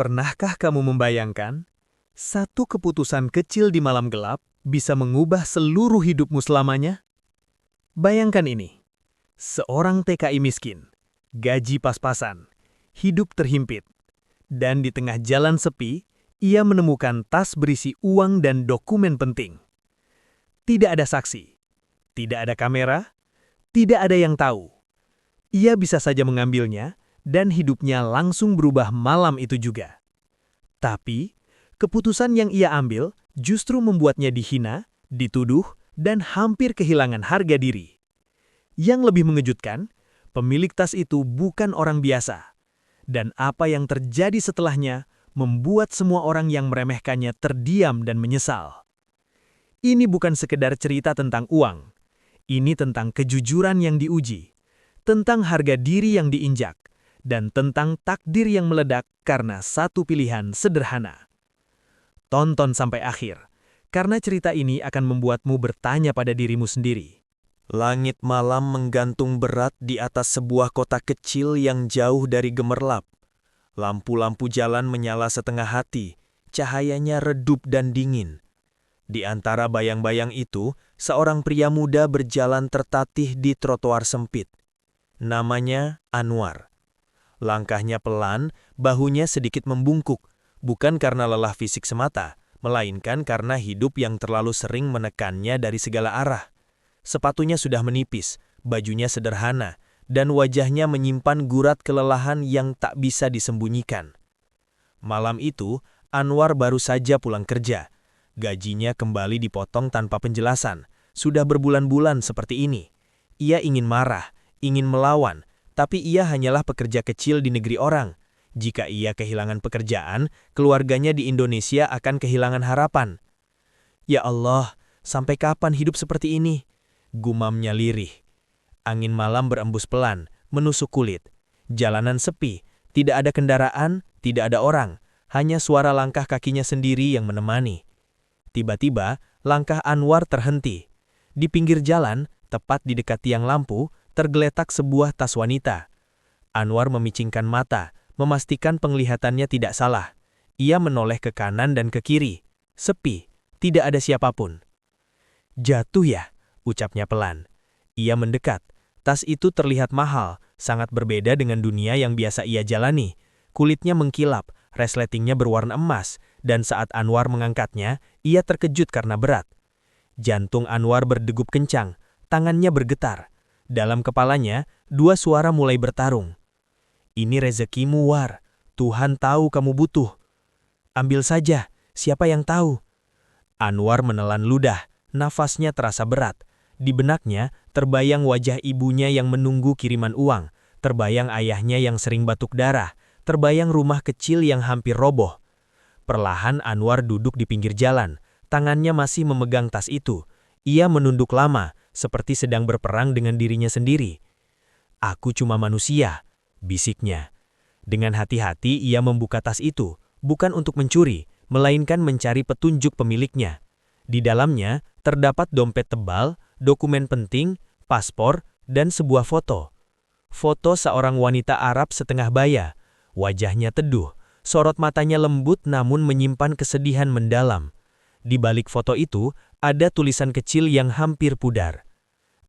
Pernahkah kamu membayangkan, satu keputusan kecil di malam gelap bisa mengubah seluruh hidupmu selamanya? Bayangkan ini, seorang TKI miskin, gaji pas-pasan, hidup terhimpit, dan di tengah jalan sepi, ia menemukan tas berisi uang dan dokumen penting. Tidak ada saksi, tidak ada kamera, tidak ada yang tahu. Ia bisa saja mengambilnya, dan hidupnya langsung berubah malam itu juga. Tapi, keputusan yang ia ambil justru membuatnya dihina, dituduh, dan hampir kehilangan harga diri. Yang lebih mengejutkan, pemilik tas itu bukan orang biasa. Dan apa yang terjadi setelahnya membuat semua orang yang meremehkannya terdiam dan menyesal. Ini bukan sekedar cerita tentang uang. Ini tentang kejujuran yang diuji, tentang harga diri yang diinjak, dan tentang takdir yang meledak karena satu pilihan sederhana. Tonton sampai akhir, karena cerita ini akan membuatmu bertanya pada dirimu sendiri. Langit malam menggantung berat di atas sebuah kota kecil yang jauh dari gemerlap. Lampu-lampu jalan menyala setengah hati, cahayanya redup dan dingin. Di antara bayang-bayang itu, seorang pria muda berjalan tertatih di trotoar sempit. Namanya Anwar. Langkahnya pelan, bahunya sedikit membungkuk, bukan karena lelah fisik semata, melainkan karena hidup yang terlalu sering menekannya dari segala arah. Sepatunya sudah menipis, bajunya sederhana, dan wajahnya menyimpan gurat kelelahan yang tak bisa disembunyikan. Malam itu, Anwar baru saja pulang kerja. Gajinya kembali dipotong tanpa penjelasan. Sudah berbulan-bulan seperti ini. Ia ingin marah, ingin melawan, tapi ia hanyalah pekerja kecil di negeri orang. Jika ia kehilangan pekerjaan, keluarganya di Indonesia akan kehilangan harapan. Ya Allah, sampai kapan hidup seperti ini? Gumamnya lirih. Angin malam berembus pelan, menusuk kulit. Jalanan sepi, tidak ada kendaraan, tidak ada orang. Hanya suara langkah kakinya sendiri yang menemani. Tiba-tiba, langkah Anwar terhenti. Di pinggir jalan, tepat di dekat tiang lampu, tergeletak sebuah tas wanita. Anwar memicingkan mata, memastikan penglihatannya tidak salah. Ia menoleh ke kanan dan ke kiri. Sepi, tidak ada siapapun. Jatuh ya, ucapnya pelan. Ia mendekat. Tas itu terlihat mahal, sangat berbeda dengan dunia yang biasa ia jalani. Kulitnya mengkilap, resletingnya berwarna emas, dan saat Anwar mengangkatnya, ia terkejut karena berat. Jantung Anwar berdegup kencang, tangannya bergetar. Dalam kepalanya, dua suara mulai bertarung. Ini rezekimu, War. Tuhan tahu kamu butuh. Ambil saja, siapa yang tahu? Anwar menelan ludah, nafasnya terasa berat. Di benaknya, terbayang wajah ibunya yang menunggu kiriman uang, terbayang ayahnya yang sering batuk darah, terbayang rumah kecil yang hampir roboh. Perlahan Anwar duduk di pinggir jalan, tangannya masih memegang tas itu. Ia menunduk lama, seperti sedang berperang dengan dirinya sendiri. Aku cuma manusia, bisiknya. Dengan hati-hati ia membuka tas itu, bukan untuk mencuri, melainkan mencari petunjuk pemiliknya. Di dalamnya terdapat dompet tebal, dokumen penting, paspor, dan sebuah foto. Foto seorang wanita Arab setengah baya. Wajahnya teduh, sorot matanya lembut namun menyimpan kesedihan mendalam. Di balik foto itu, ada tulisan kecil yang hampir pudar.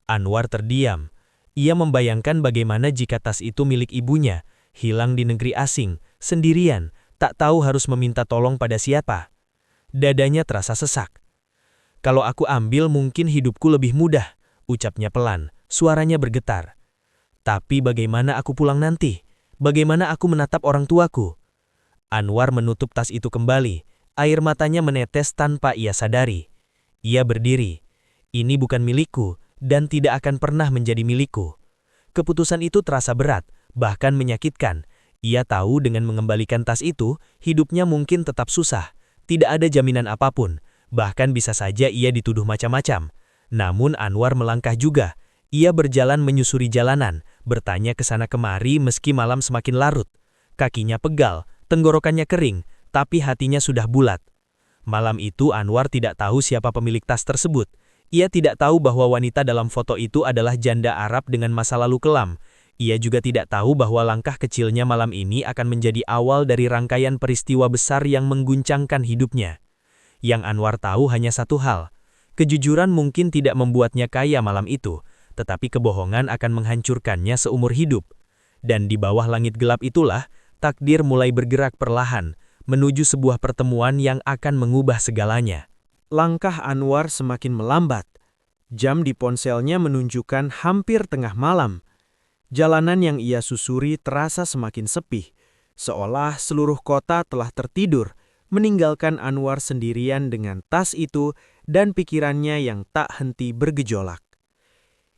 Anwar terdiam. Ia membayangkan bagaimana jika tas itu milik ibunya, hilang di negeri asing, sendirian, tak tahu harus meminta tolong pada siapa. Dadanya terasa sesak. Kalau aku ambil mungkin hidupku lebih mudah, ucapnya pelan, suaranya bergetar. Tapi bagaimana aku pulang nanti? Bagaimana aku menatap orang tuaku? Anwar menutup tas itu kembali. Air matanya menetes tanpa ia sadari. Ia berdiri. Ini bukan milikku, dan tidak akan pernah menjadi milikku. Keputusan itu terasa berat, bahkan menyakitkan. Ia tahu dengan mengembalikan tas itu, hidupnya mungkin tetap susah. Tidak ada jaminan apapun, bahkan bisa saja ia dituduh macam-macam. Namun Anwar melangkah juga. Ia berjalan menyusuri jalanan, bertanya ke sana kemari meski malam semakin larut. Kakinya pegal, tenggorokannya kering, tapi hatinya sudah bulat. Malam itu Anwar tidak tahu siapa pemilik tas tersebut. Ia tidak tahu bahwa wanita dalam foto itu adalah janda Arab dengan masa lalu kelam. Ia juga tidak tahu bahwa langkah kecilnya malam ini akan menjadi awal dari rangkaian peristiwa besar yang mengguncangkan hidupnya. Yang Anwar tahu hanya satu hal, kejujuran mungkin tidak membuatnya kaya malam itu, tetapi kebohongan akan menghancurkannya seumur hidup. Dan di bawah langit gelap itulah, takdir mulai bergerak perlahan, menuju sebuah pertemuan yang akan mengubah segalanya. Langkah Anwar semakin melambat. Jam di ponselnya menunjukkan hampir tengah malam. Jalanan yang ia susuri terasa semakin sepi, seolah seluruh kota telah tertidur, meninggalkan Anwar sendirian dengan tas itu dan pikirannya yang tak henti bergejolak.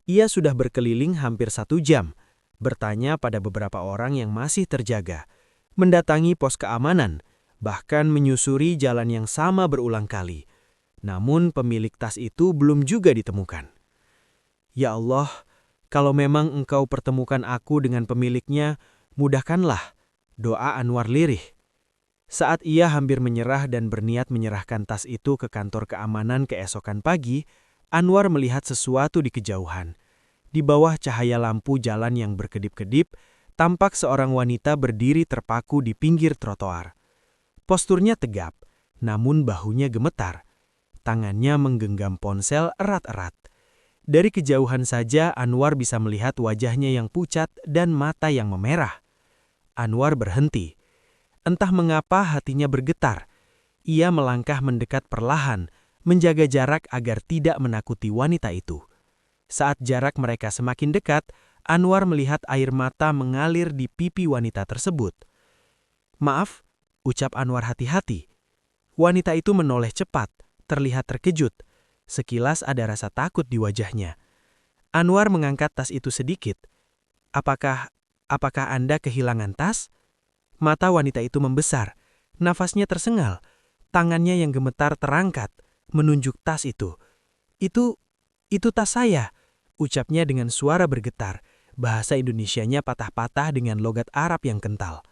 Ia sudah berkeliling hampir 1 jam, bertanya pada beberapa orang yang masih terjaga, mendatangi pos keamanan, bahkan menyusuri jalan yang sama berulang kali. Namun pemilik tas itu belum juga ditemukan. Ya Allah, kalau memang Engkau pertemukan aku dengan pemiliknya, mudahkanlah, doa Anwar lirih. Saat ia hampir menyerah dan berniat menyerahkan tas itu ke kantor keamanan keesokan pagi, Anwar melihat sesuatu di kejauhan. Di bawah cahaya lampu jalan yang berkedip-kedip, tampak seorang wanita berdiri terpaku di pinggir trotoar. Posturnya tegap, namun bahunya gemetar. Tangannya menggenggam ponsel erat-erat. Dari kejauhan saja Anwar bisa melihat wajahnya yang pucat dan mata yang memerah. Anwar berhenti. Entah mengapa hatinya bergetar. Ia melangkah mendekat perlahan, menjaga jarak agar tidak menakuti wanita itu. Saat jarak mereka semakin dekat, Anwar melihat air mata mengalir di pipi wanita tersebut. "Maaf," ucap Anwar hati-hati. Wanita itu menoleh cepat, terlihat terkejut. Sekilas ada rasa takut di wajahnya. Anwar mengangkat tas itu sedikit. Apakah Anda kehilangan tas?" Mata wanita itu membesar, nafasnya tersengal, tangannya yang gemetar terangkat, menunjuk tas itu. Itu tas saya," ucapnya dengan suara bergetar. Bahasa Indonesianya patah-patah dengan logat Arab yang kental.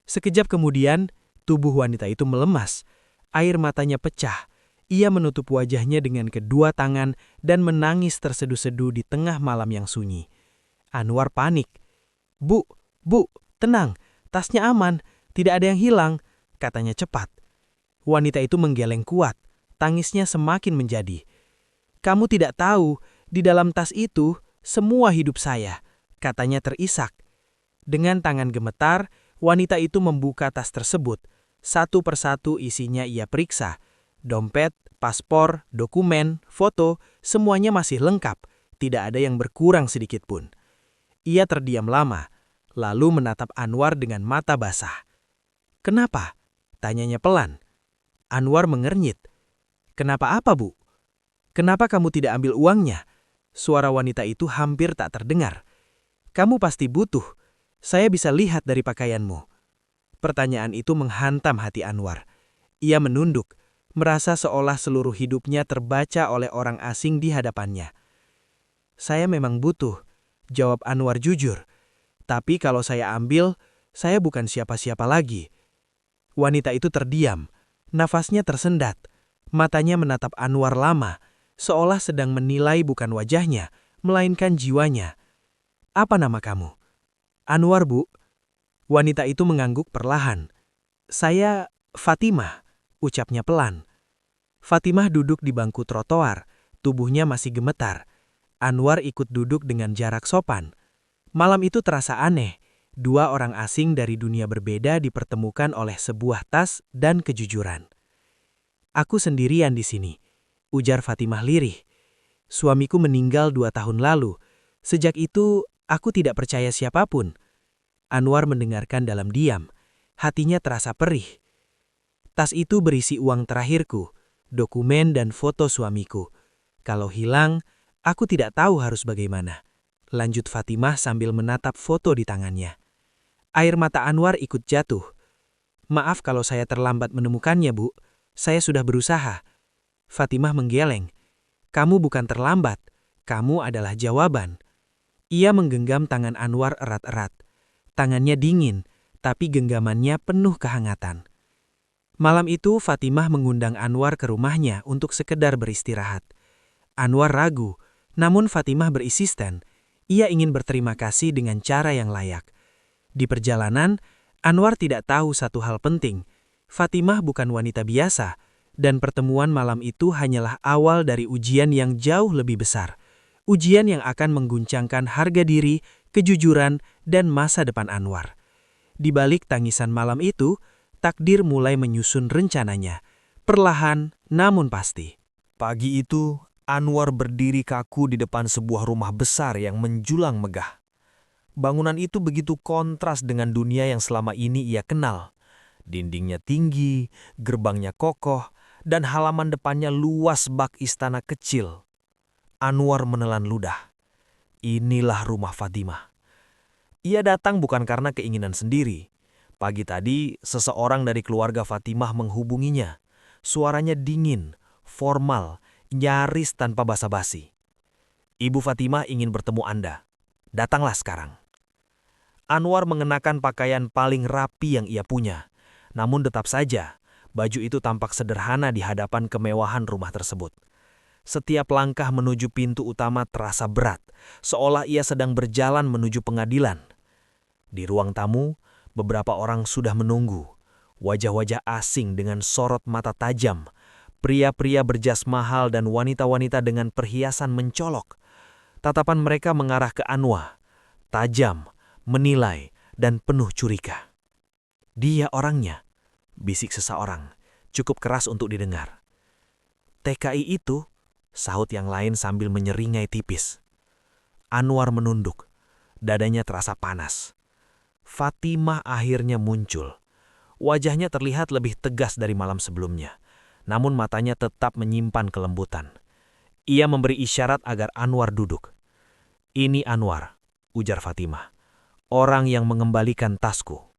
Sekejap kemudian, tubuh wanita itu melemas. Air matanya pecah. Ia menutup wajahnya dengan kedua tangan dan menangis terseduh-seduh di tengah malam yang sunyi. Anwar panik. Bu, tenang, tasnya aman, tidak ada yang hilang," katanya cepat. Wanita itu menggeleng kuat, tangisnya semakin menjadi. "Kamu tidak tahu, di dalam tas itu semua hidup saya," katanya terisak. Dengan tangan gemetar, wanita itu membuka tas tersebut. Satu persatu isinya ia periksa. Dompet, paspor, dokumen, foto, semuanya masih lengkap. Tidak ada yang berkurang sedikit pun. Ia terdiam lama, lalu menatap Anwar dengan mata basah. "Kenapa?" tanyanya pelan. Anwar mengernyit. "Kenapa apa, Bu? Kenapa kamu tidak ambil uangnya?" Suara wanita itu hampir tak terdengar. "Kamu pasti butuh. Saya bisa lihat dari pakaianmu." Pertanyaan itu menghantam hati Anwar. Ia menunduk, merasa seolah seluruh hidupnya terbaca oleh orang asing di hadapannya. "Saya memang butuh," jawab Anwar jujur. "Tapi kalau saya ambil, saya bukan siapa-siapa lagi." Wanita itu terdiam, nafasnya tersendat, matanya menatap Anwar lama, seolah sedang menilai bukan wajahnya, melainkan jiwanya. "Apa nama kamu?" "Anwar, Bu." Wanita itu mengangguk perlahan. "Saya Fatimah," ucapnya pelan. Fatimah duduk di bangku trotoar, tubuhnya masih gemetar. Anwar ikut duduk dengan jarak sopan. Malam itu terasa aneh. Dua orang asing dari dunia berbeda dipertemukan oleh sebuah tas dan kejujuran. "Aku sendirian di sini," ujar Fatimah lirih. "Suamiku meninggal 2 tahun lalu. Sejak itu, aku tidak percaya siapapun." Anwar mendengarkan dalam diam. Hatinya terasa perih. "Tas itu berisi uang terakhirku, dokumen dan foto suamiku. Kalau hilang, aku tidak tahu harus bagaimana," lanjut Fatimah sambil menatap foto di tangannya. Air mata Anwar ikut jatuh. "Maaf kalau saya terlambat menemukannya, Bu. Saya sudah berusaha." Fatimah menggeleng. "Kamu bukan terlambat, kamu adalah jawaban." Ia menggenggam tangan Anwar erat-erat. Tangannya dingin, tapi genggamannya penuh kehangatan. Malam itu Fatimah mengundang Anwar ke rumahnya untuk sekedar beristirahat. Anwar ragu, namun Fatimah berinsisten. Ia ingin berterima kasih dengan cara yang layak. Di perjalanan, Anwar tidak tahu satu hal penting. Fatimah bukan wanita biasa, dan pertemuan malam itu hanyalah awal dari ujian yang jauh lebih besar. Ujian yang akan mengguncangkan harga diri, kejujuran, dan masa depan Anwar. Di balik tangisan malam itu, takdir mulai menyusun rencananya. Perlahan, namun pasti. Pagi itu, Anwar berdiri kaku di depan sebuah rumah besar yang menjulang megah. Bangunan itu begitu kontras dengan dunia yang selama ini ia kenal. Dindingnya tinggi, gerbangnya kokoh, dan halaman depannya luas bak istana kecil. Anwar menelan ludah. Inilah rumah Fatimah. Ia datang bukan karena keinginan sendiri. Pagi tadi, seseorang dari keluarga Fatimah menghubunginya. Suaranya dingin, formal, nyaris tanpa basa-basi. Ibu Fatimah ingin bertemu Anda. Datanglah sekarang. Anwar mengenakan pakaian paling rapi yang ia punya. Namun tetap saja, baju itu tampak sederhana di hadapan kemewahan rumah tersebut. Setiap langkah menuju pintu utama terasa berat, seolah ia sedang berjalan menuju pengadilan. Di ruang tamu, beberapa orang sudah menunggu. Wajah-wajah asing dengan sorot mata tajam, pria-pria berjas mahal dan wanita-wanita dengan perhiasan mencolok. Tatapan mereka mengarah ke Anwar, tajam, menilai, dan penuh curiga. Dia orangnya, bisik seseorang, cukup keras untuk didengar. TKI itu, sahut yang lain sambil menyeringai tipis. Anwar menunduk, dadanya terasa panas. Fatimah akhirnya muncul. Wajahnya terlihat lebih tegas dari malam sebelumnya, namun matanya tetap menyimpan kelembutan. Ia memberi isyarat agar Anwar duduk. "Ini Anwar," ujar Fatimah, "orang yang mengembalikan tasku."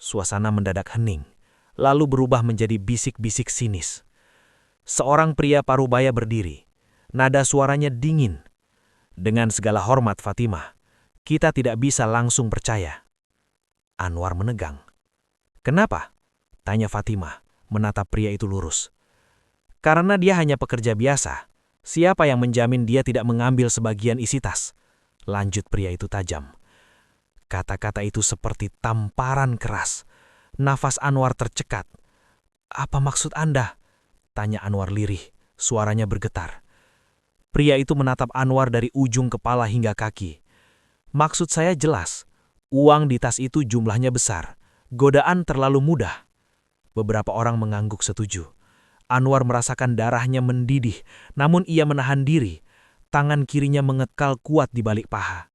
Suasana mendadak hening, lalu berubah menjadi bisik-bisik sinis. Seorang pria parubaya berdiri. Nada suaranya dingin. "Dengan segala hormat Fatimah, kita tidak bisa langsung percaya." Anwar menegang. "Kenapa?" tanya Fatimah, menatap pria itu lurus. "Karena dia hanya pekerja biasa. Siapa yang menjamin dia tidak mengambil sebagian isi tas?" lanjut pria itu tajam. Kata-kata itu seperti tamparan keras. Nafas Anwar tercekat. "Apa maksud Anda?" tanya Anwar lirih, suaranya bergetar. Pria itu menatap Anwar dari ujung kepala hingga kaki. "Maksud saya jelas. Uang di tas itu jumlahnya besar. Godaan terlalu mudah." Beberapa orang mengangguk setuju. Anwar merasakan darahnya mendidih, namun ia menahan diri. Tangan kirinya mengekal kuat di balik paha.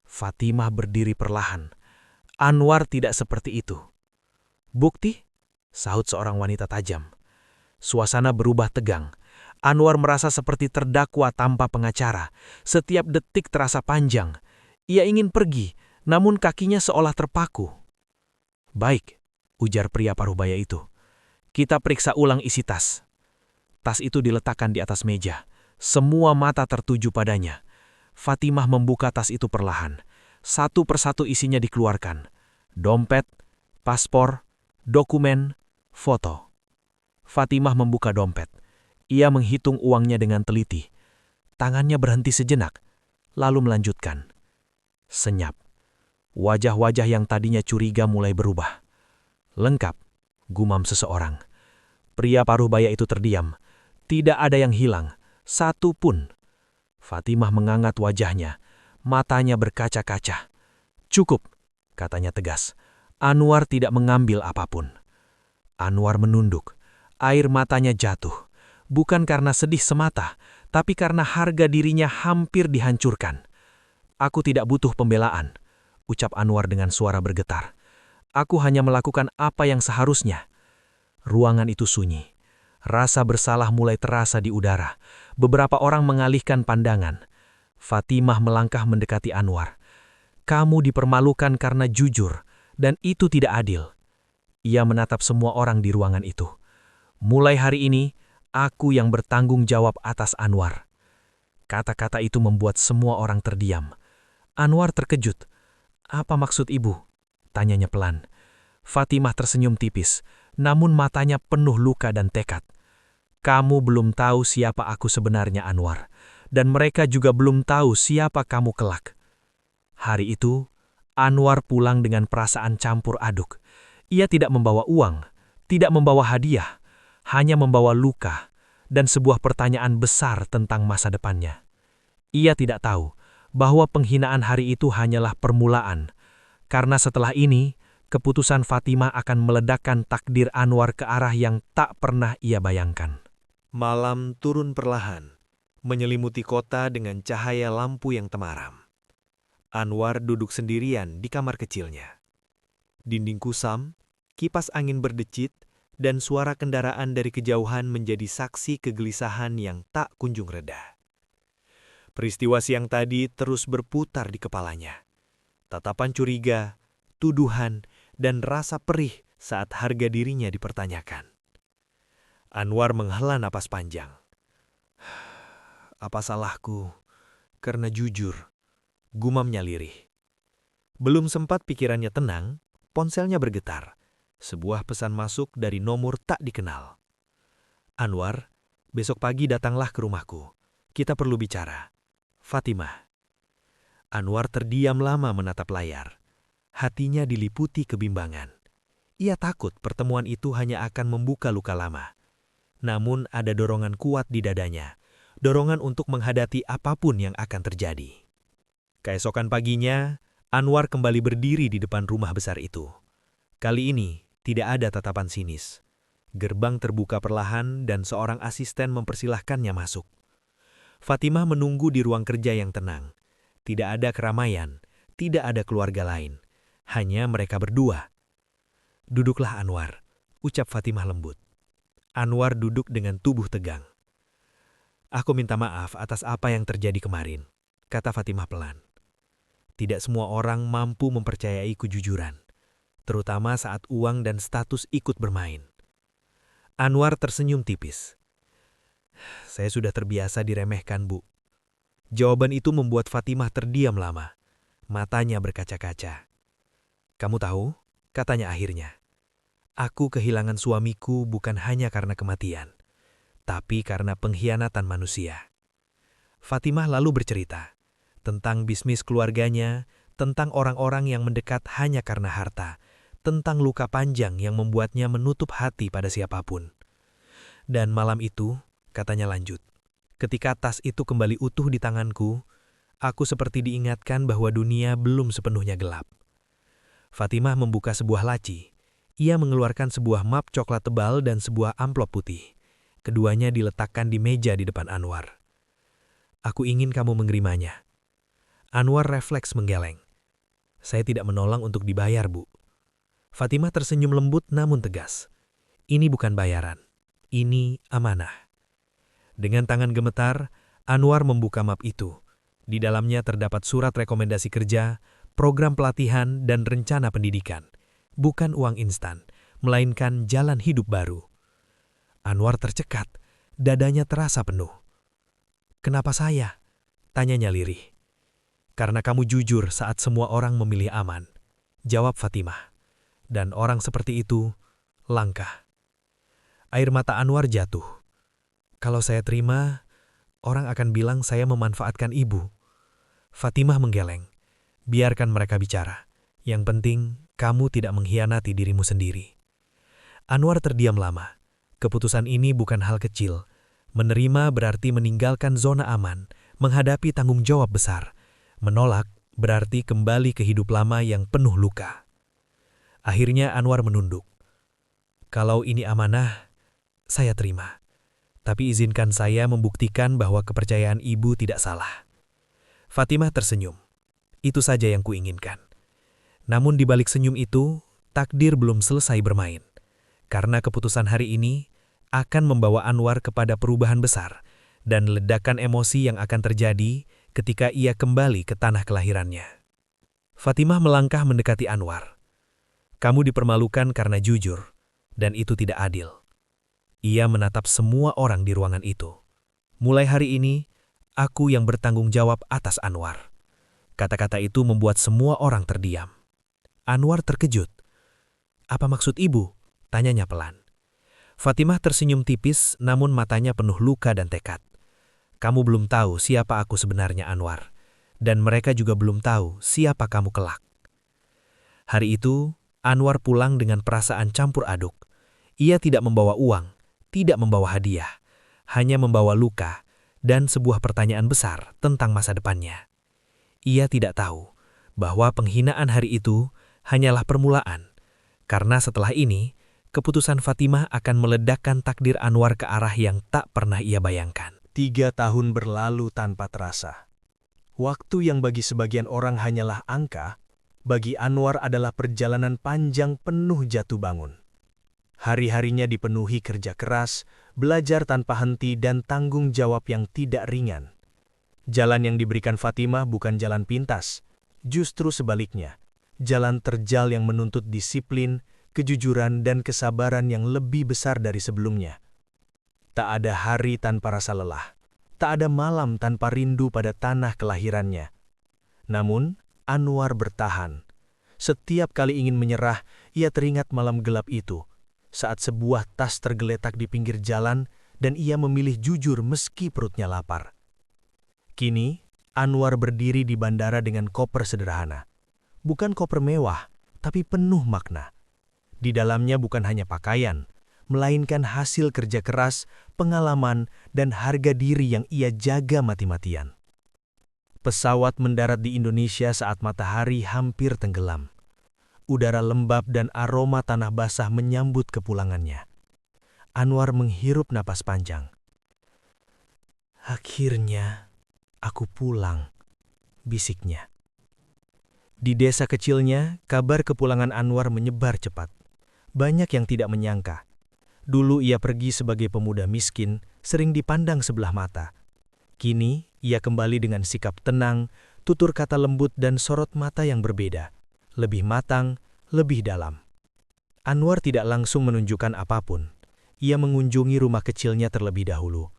Fatimah berdiri perlahan. Anwar tidak seperti itu. "Bukti?" sahut seorang wanita tajam. Suasana berubah tegang. Anwar merasa seperti terdakwa tanpa pengacara. Setiap detik terasa panjang. Ia ingin pergi, namun kakinya seolah terpaku. "Baik," ujar pria parubaya itu. "Kita periksa ulang isi tas." Tas itu diletakkan di atas meja. Semua mata tertuju padanya. Fatimah membuka tas itu perlahan. Satu persatu isinya dikeluarkan. Dompet, paspor, dokumen, foto. Fatimah membuka dompet. Ia menghitung uangnya dengan teliti. Tangannya berhenti sejenak, lalu melanjutkan. Senyap. Wajah-wajah yang tadinya curiga mulai berubah. "Lengkap," gumam seseorang. Pria parubaya itu terdiam. Tidak ada yang hilang, satu pun. Fatimah mengangat wajahnya. Matanya berkaca-kaca. "Cukup," katanya tegas. Anwar tidak mengambil apapun. Anwar menunduk. Air matanya jatuh. Bukan karena sedih semata, tapi karena harga dirinya hampir dihancurkan. "Aku tidak butuh pembelaan," ucap Anwar dengan suara bergetar. "Aku hanya melakukan apa yang seharusnya." Ruangan itu sunyi. Rasa bersalah mulai terasa di udara. Beberapa orang mengalihkan pandangan. Fatimah melangkah mendekati Anwar. "Kamu dipermalukan karena jujur, dan itu tidak adil." Ia menatap semua orang di ruangan itu. "Mulai hari ini, aku yang bertanggung jawab atas Anwar." Kata-kata itu membuat semua orang terdiam. Anwar terkejut. "Apa maksud ibu?" tanyanya pelan. Fatimah tersenyum tipis, namun matanya penuh luka dan tekad. "Kamu belum tahu siapa aku sebenarnya, Anwar. dan mereka juga belum tahu siapa kamu kelak." Hari itu, Anwar pulang dengan perasaan campur aduk. Ia tidak membawa uang, tidak membawa hadiah, hanya membawa luka dan sebuah pertanyaan besar tentang masa depannya. Ia tidak tahu bahwa penghinaan hari itu hanyalah permulaan, karena setelah ini, keputusan Fatimah akan meledakkan takdir Anwar ke arah yang tak pernah ia bayangkan. Malam turun perlahan, menyelimuti kota dengan cahaya lampu yang temaram. Anwar duduk sendirian di kamar kecilnya. Dinding kusam, kipas angin berdecit, dan suara kendaraan dari kejauhan menjadi saksi kegelisahan yang tak kunjung reda. Peristiwa siang tadi terus berputar di kepalanya. Tatapan curiga, tuduhan, dan rasa perih saat harga dirinya dipertanyakan. Anwar menghela napas panjang. "Apa salahku? Karena jujur," gumamnya lirih. Belum sempat pikirannya tenang, ponselnya bergetar. Sebuah pesan masuk dari nomor tak dikenal. "Anwar, besok pagi datanglah ke rumahku. Kita perlu bicara. Fatimah." Anwar terdiam lama menatap layar. Hatinya diliputi kebimbangan. Ia takut pertemuan itu hanya akan membuka luka lama. Namun ada dorongan kuat di dadanya. Dorongan untuk menghadapi apapun yang akan terjadi. Keesokan paginya, Anwar kembali berdiri di depan rumah besar itu. Kali ini, tidak ada tatapan sinis. Gerbang terbuka perlahan dan seorang asisten mempersilahkannya masuk. Fatimah menunggu di ruang kerja yang tenang. Tidak ada keramaian, tidak ada keluarga lain. Hanya mereka berdua. "Duduklah Anwar," ucap Fatimah lembut. Anwar duduk dengan tubuh tegang. "Aku minta maaf atas apa yang terjadi kemarin," kata Fatimah pelan. "Tidak semua orang mampu mempercayai kejujuran, terutama saat uang dan status ikut bermain." Anwar tersenyum tipis. "Saya sudah terbiasa diremehkan, Bu." Jawaban itu membuat Fatimah terdiam lama. Matanya berkaca-kaca. "Kamu tahu?" katanya akhirnya. "Aku kehilangan suamiku bukan hanya karena kematian, tapi karena pengkhianatan manusia." Fatimah lalu bercerita tentang bisnis keluarganya, tentang orang-orang yang mendekat hanya karena harta, tentang luka panjang yang membuatnya menutup hati pada siapapun. "Dan malam itu," katanya lanjut, "ketika tas itu kembali utuh di tanganku, aku seperti diingatkan bahwa dunia belum sepenuhnya gelap." Fatimah membuka sebuah laci. Ia mengeluarkan sebuah map coklat tebal dan sebuah amplop putih. Keduanya diletakkan di meja di depan Anwar. "Aku ingin kamu menerimanya." Anwar refleks menggeleng. "Saya tidak menolak untuk dibayar, Bu." Fatimah tersenyum lembut namun tegas. "Ini bukan bayaran. Ini amanah." Dengan tangan gemetar, Anwar membuka map itu. Di dalamnya terdapat surat rekomendasi kerja, program pelatihan, dan rencana pendidikan. Bukan uang instan, melainkan jalan hidup baru. Anwar tercekat, dadanya terasa penuh. "Kenapa saya?" tanyanya lirih. "Karena kamu jujur saat semua orang memilih aman," jawab Fatimah. "Dan orang seperti itu, langka." Air mata Anwar jatuh. "Kalau saya terima, orang akan bilang saya memanfaatkan ibu." Fatimah menggeleng. "Biarkan mereka bicara. Yang penting, kamu tidak mengkhianati dirimu sendiri." Anwar terdiam lama. Keputusan ini bukan hal kecil. Menerima berarti meninggalkan zona aman, menghadapi tanggung jawab besar. Menolak berarti kembali ke hidup lama yang penuh luka. Akhirnya Anwar menunduk. "Kalau ini amanah, saya terima. Tapi izinkan saya membuktikan bahwa kepercayaan ibu tidak salah." Fatimah tersenyum. "Itu saja yang kuinginkan." Namun di balik senyum itu, takdir belum selesai bermain. Karena keputusan hari ini akan membawa Anwar kepada perubahan besar dan ledakan emosi yang akan terjadi ketika ia kembali ke tanah kelahirannya. Fatimah melangkah mendekati Anwar. "Kamu dipermalukan karena jujur, dan itu tidak adil." Ia menatap semua orang di ruangan itu. "Mulai hari ini, aku yang bertanggung jawab atas Anwar." Kata-kata itu membuat semua orang terdiam. Anwar terkejut. "Apa maksud ibu?" tanyanya pelan. Fatimah tersenyum tipis namun matanya penuh luka dan tekad. Kamu belum tahu siapa aku sebenarnya, Anwar. Dan mereka juga belum tahu siapa kamu kelak. Hari itu, Anwar pulang dengan perasaan campur aduk. Ia tidak membawa uang, tidak membawa hadiah, hanya membawa luka dan sebuah pertanyaan besar tentang masa depannya. Ia tidak tahu bahwa penghinaan hari itu hanyalah permulaan, karena setelah ini, keputusan Fatimah akan meledakkan takdir Anwar ke arah yang tak pernah ia bayangkan. 3 tahun berlalu tanpa terasa. Waktu yang bagi sebagian orang hanyalah angka, bagi Anwar adalah perjalanan panjang penuh jatuh bangun. Hari-harinya dipenuhi kerja keras, belajar tanpa henti dan tanggung jawab yang tidak ringan. Jalan yang diberikan Fatimah bukan jalan pintas, justru sebaliknya, jalan terjal yang menuntut disiplin, kejujuran dan kesabaran yang lebih besar dari sebelumnya. Tak ada hari tanpa rasa lelah, tak ada malam tanpa rindu pada tanah kelahirannya. Namun, Anwar bertahan. Setiap kali ingin menyerah, ia teringat malam gelap itu, saat sebuah tas tergeletak di pinggir jalan dan ia memilih jujur meski perutnya lapar. Kini, Anwar berdiri di bandara dengan koper sederhana. Bukan koper mewah, tapi penuh makna. Di dalamnya bukan hanya pakaian, melainkan hasil kerja keras, pengalaman, dan harga diri yang ia jaga mati-matian. Pesawat mendarat di Indonesia saat matahari hampir tenggelam. Udara lembab dan aroma tanah basah menyambut kepulangannya. Anwar menghirup napas panjang. "Akhirnya, aku pulang," bisiknya. Di desa kecilnya, kabar kepulangan Anwar menyebar cepat. Banyak yang tidak menyangka. Dulu ia pergi sebagai pemuda miskin, sering dipandang sebelah mata. Kini, ia kembali dengan sikap tenang, tutur kata lembut dan sorot mata yang berbeda. Lebih matang, lebih dalam. Anwar tidak langsung menunjukkan apapun. Ia mengunjungi rumah kecilnya terlebih dahulu.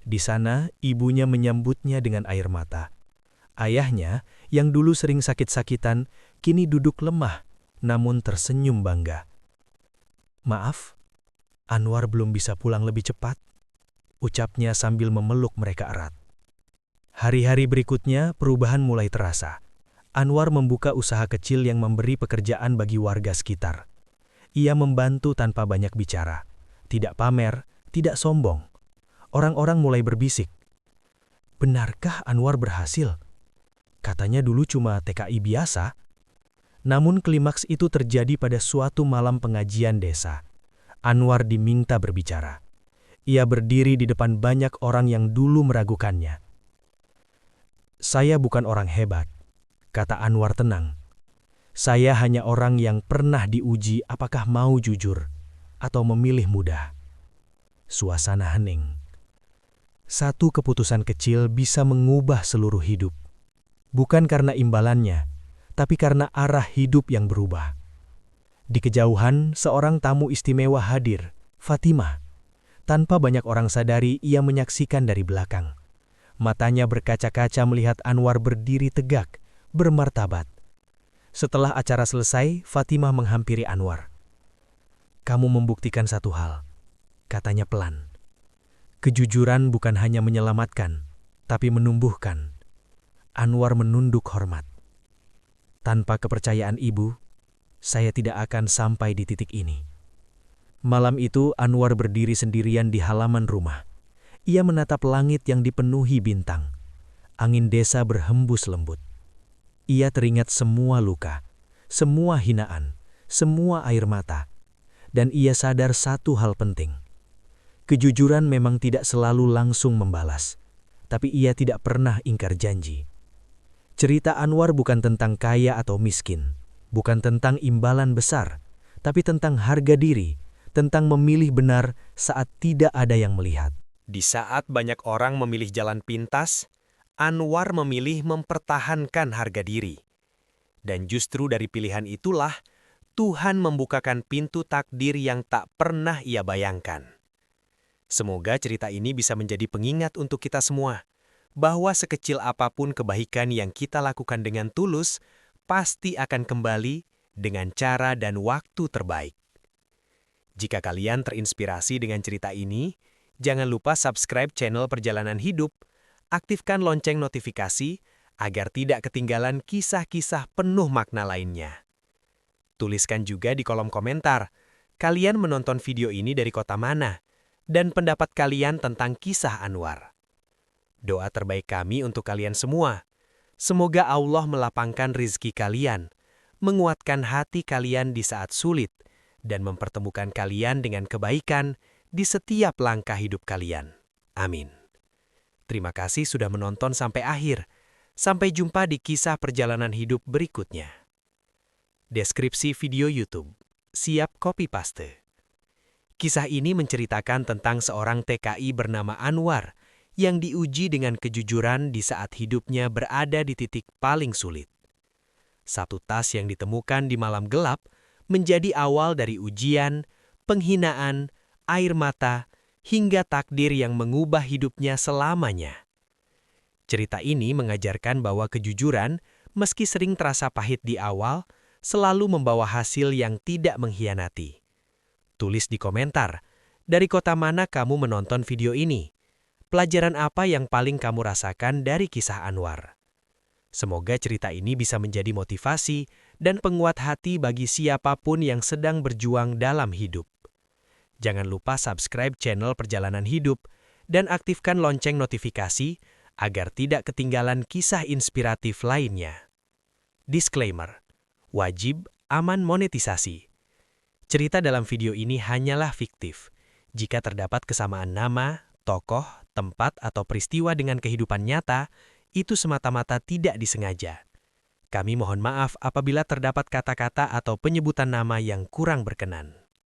Di sana, ibunya menyambutnya dengan air mata. Ayahnya, yang dulu sering sakit-sakitan, kini duduk lemah, namun tersenyum bangga. "Maaf, Anwar belum bisa pulang lebih cepat," ucapnya sambil memeluk mereka erat. Hari-hari berikutnya, perubahan mulai terasa. Anwar membuka usaha kecil yang memberi pekerjaan bagi warga sekitar. Ia membantu tanpa banyak bicara. Tidak pamer, tidak sombong. Orang-orang mulai berbisik. "Benarkah Anwar berhasil? Katanya dulu cuma TKI biasa." Namun klimaks itu terjadi pada suatu malam pengajian desa. Anwar diminta berbicara. Ia berdiri di depan banyak orang yang dulu meragukannya. "Saya bukan orang hebat," kata Anwar tenang. "Saya hanya orang yang pernah diuji apakah mau jujur atau memilih mudah." Suasana hening. Satu keputusan kecil bisa mengubah seluruh hidup. Bukan karena imbalannya, tapi karena arah hidup yang berubah. Di kejauhan, seorang tamu istimewa hadir, Fatimah. Tanpa banyak orang sadari, ia menyaksikan dari belakang. Matanya berkaca-kaca melihat Anwar berdiri tegak, bermartabat. Setelah acara selesai, Fatimah menghampiri Anwar. "Kamu membuktikan satu hal," katanya pelan. "Kejujuran bukan hanya menyelamatkan, tapi menumbuhkan." Anwar menunduk hormat. "Tanpa kepercayaan ibu, saya tidak akan sampai di titik ini." Malam itu Anwar berdiri sendirian di halaman rumah. Ia menatap langit yang dipenuhi bintang. Angin desa berhembus lembut. Ia teringat semua luka, semua hinaan, semua air mata. Dan ia sadar satu hal penting. Kejujuran memang tidak selalu langsung membalas, tapi ia tidak pernah ingkar janji. Cerita Anwar bukan tentang kaya atau miskin. Bukan tentang imbalan besar, tapi tentang harga diri, tentang memilih benar saat tidak ada yang melihat. Di saat banyak orang memilih jalan pintas, Anwar memilih mempertahankan harga diri. Dan justru dari pilihan itulah, Tuhan membukakan pintu takdir yang tak pernah ia bayangkan. Semoga cerita ini bisa menjadi pengingat untuk kita semua, bahwa sekecil apapun kebaikan yang kita lakukan dengan tulus, pasti akan kembali dengan cara dan waktu terbaik. Jika kalian terinspirasi dengan cerita ini, jangan lupa subscribe channel Perjalanan Hidup, Aktifkan lonceng notifikasi agar tidak ketinggalan kisah-kisah penuh makna lainnya. Tuliskan juga di kolom komentar, kalian menonton video ini dari kota mana, dan pendapat kalian tentang kisah Anwar. Doa terbaik kami untuk kalian semua. Semoga Allah melapangkan rizki kalian, menguatkan hati kalian di saat sulit, dan mempertemukan kalian dengan kebaikan di setiap langkah hidup kalian. Amin. Terima kasih sudah menonton sampai akhir. Sampai jumpa di kisah perjalanan hidup berikutnya. Deskripsi video YouTube. Siap copy paste. Kisah ini menceritakan tentang seorang TKI bernama Anwar yang diuji dengan kejujuran di saat hidupnya berada di titik paling sulit. Satu tas yang ditemukan di malam gelap menjadi awal dari ujian, penghinaan, air mata, hingga takdir yang mengubah hidupnya selamanya. Cerita ini mengajarkan bahwa kejujuran, meski sering terasa pahit di awal, selalu membawa hasil yang tidak mengkhianati. Tulis di komentar, dari kota mana kamu menonton video ini? Pelajaran apa yang paling kamu rasakan dari kisah Anwar? Semoga cerita ini bisa menjadi motivasi dan penguat hati bagi siapapun yang sedang berjuang dalam hidup. Jangan lupa subscribe channel Perjalanan Hidup dan aktifkan lonceng notifikasi agar tidak ketinggalan kisah inspiratif lainnya. Disclaimer, wajib aman monetisasi. Cerita dalam video ini hanyalah fiktif. Jika terdapat kesamaan nama, tokoh, tempat, atau peristiwa dengan kehidupan nyata, itu semata-mata tidak disengaja. Kami mohon maaf apabila terdapat kata-kata atau penyebutan nama yang kurang berkenan.